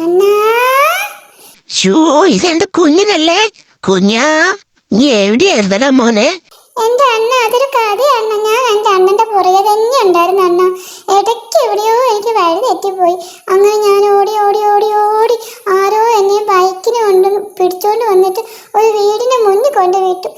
അണ്ണാ show ഇതെന്റെ കുഞ്ഞിനല്ലേ? കുഞ്ഞാ, നീ എവിടെയായിരുന്നടാ മോനെ? എന്റെ അണ്ണ അതൊരു കഥയാണ്. ഞാൻ എന്റെ അണ്ണന്റെ പുറകെ തന്നെ ഉണ്ടായിരുന്നു അണ്ണ. ഇടയ്ക്ക് എവിടെയോ എനിക്ക് വഴി തെറ്റിപ്പോയി. അങ്ങനെ ഞാൻ ഓടി ഓടി ഓടി ഓടി ആരോ എന്നെ ബൈക്കിന് പിടിച്ചോണ്ട് വന്നിട്ട് ഒരു വീടിന്റെ മുന്നിൽ കൊണ്ട് വിട്ടു.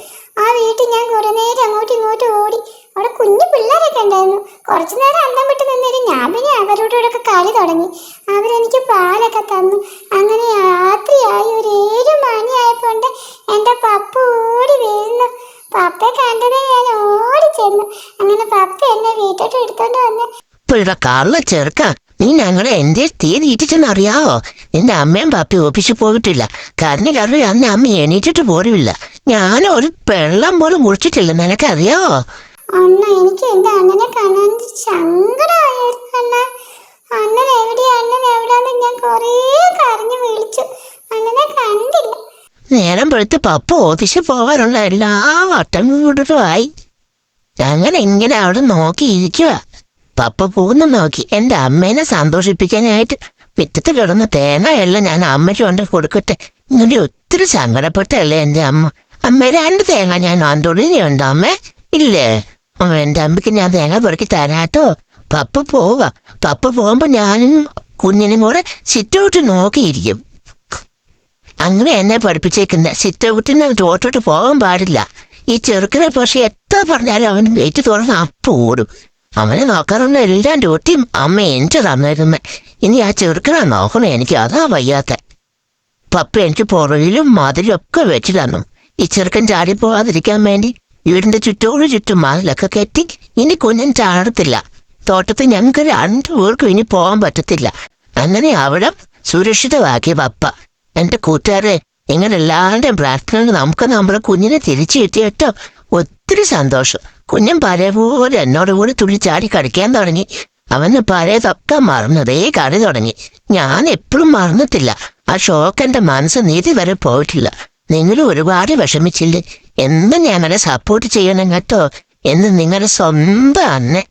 ആ വീട്ടിൽ ഞാൻ കുറെ നേരം അങ്ങോട്ടും ഇങ്ങോട്ടും ഓടി. അവിടെ കുഞ്ഞു പിള്ളേരൊക്കെ ഉണ്ടായിരുന്നു. കുറച്ചു നേരം അന്നം വിട്ട് നിന്നിട്ട് ഞാൻ പിന്നെ അവരോടൊക്കെ കളി തുടങ്ങി. അവരെനിക്ക് പാലൊക്കെ തന്നു. അങ്ങനെ രാത്രിയായി ഒരു 7 മണിയായപ്പോണ്ട് എന്റെ പപ്പ ഓടി വീഴുന്നു. പപ്പയെ കണ്ടതേ ഞാൻ ഓടി ചെന്നു. അങ്ങനെ പപ്പ എന്നെ വീട്ടോട്ട് എടുത്തോണ്ട് വന്ന്. ഇപ്പോഴത്തെ കള്ള ചെറുക്ക, നീ ഞങ്ങളെ എന്റെ തീ നീറ്റിച്ചെന്നറിയാവോ? എന്റെ അമ്മയും പപ്പയും ഓഫീസിൽ പോയിട്ടില്ല. കാരണം അന്ന് അമ്മ എണീറ്റിട്ട് പോലുമില്ല. ഞാനൊരു വെള്ളം പോലും കുടിച്ചിട്ടില്ല. നിനക്കറിയാവോ? അണ്ണ എനിക്ക് എന്റെ അണ്ണനെ കാണാൻ സങ്കടമായിരുന്നു അണ്ണ. അണ്ണൻ എവിടെയാ, അണ്ണൻ എവിടാന്ന് ഞാൻ കൊറേ കരഞ്ഞു വിളിച്ചു. അണ്ണനെ കണ്ടില്ല. നേരം വെളുത്ത് പപ്പ ഓഫീസിൽ പോകാനുള്ള എല്ലാ വട്ടം വീടുമായി. അങ്ങനെ ഇങ്ങനെ അവിടെ നോക്കിയിരിക്കുക. പപ്പ പോകുന്ന നോക്കി എന്റെ അമ്മേനെ സന്തോഷിപ്പിക്കാനായിട്ട് പിറ്റത്ത് കിടന്ന തേങ്ങയെല്ലാം ഞാൻ അമ്മയ്ക്ക് കൊണ്ട് കൊടുക്കട്ടെ. ഇങ്ങനെ ഒത്തിരി സങ്കടപ്പെട്ടല്ലേ എന്റെ അമ്മ. അമ്മ 2 തേങ്ങ ഞാൻ ആന്തോളിനിയുണ്ടോ അമ്മേ? ഇല്ലേ? എന്റെ അമ്മയ്ക്ക് ഞാൻ തേങ്ങ പെറുക്കി തരാട്ടോ. പപ്പ പോവാ. പപ്പ പോകുമ്പോ ഞാനും കുഞ്ഞിനും കൂടെ സിറ്റൗട്ട് നോക്കിയിരിക്കും. അങ്ങനെ എന്നെ പഠിപ്പിച്ചേക്കുന്ന സിറ്റൗട്ടിന് തോട്ടോട്ട് പോകാൻ പാടില്ല. ഈ ചെറുക്കനെ പക്ഷെ എത്ര പറഞ്ഞാലും അവൻ ഗേറ്റ് തുറന്ന് അപ്പം ഓടും. അവനെ നോക്കാറുള്ള എല്ലാ ഡ്യൂട്ടിയും അമ്മ എനിക്ക് തന്നിരുന്നേ. ഇനി ആ ചെറുക്കനെ നോക്കണേ, എനിക്ക് അതാ വയ്യാത്ത. പപ്പ എനിക്ക് പുറകിലും മതിലും ഒക്കെ വെച്ച് തന്നു. ഈ ചെറുക്കൻ ചാടിപ്പോകാതിരിക്കാൻ വേണ്ടി വീടിന്റെ ചുറ്റും മതിലൊക്കെ കെട്ടി. ഇനി കുഞ്ഞൻ ചാടത്തില്ല. തോട്ടത്തിൽ ഞങ്ങൾക്ക് 2 പേർക്കും ഇനി പോകാൻ പറ്റത്തില്ല. അങ്ങനെ അവിടെ സുരക്ഷിതമാക്കി പപ്പ. എന്റെ കൂട്ടുകാരെ, ഇങ്ങനെ എല്ലാവരുടെയും പ്രാർത്ഥന നമുക്ക് നമ്മുടെ കുഞ്ഞിനെ തിരിച്ചു കിട്ടിയിട്ടോ. ഒത്തിരി സന്തോഷം. കുഞ്ഞൻ പഴയ പോലെ എന്നോട് കൂടി തുള്ളി ചാടി കളിക്കാൻ തുടങ്ങി. അവന് പഴയതൊക്കെ മറന്നതേ കളി തുടങ്ങി. ഞാൻ എപ്പോഴും മറന്നിട്ടില്ല. ആ ഷോക്ക് എന്റെ മനസ്സ് നീതി വരെ പോയിട്ടില്ല. നിങ്ങളും ഒരുപാട് വിഷമിച്ചില്ലേ? എന്നും ഞങ്ങളെ സപ്പോർട്ട് ചെയ്യണം കേട്ടോ. എന്ന് നിങ്ങളുടെ സ്വന്തം അന്നെ.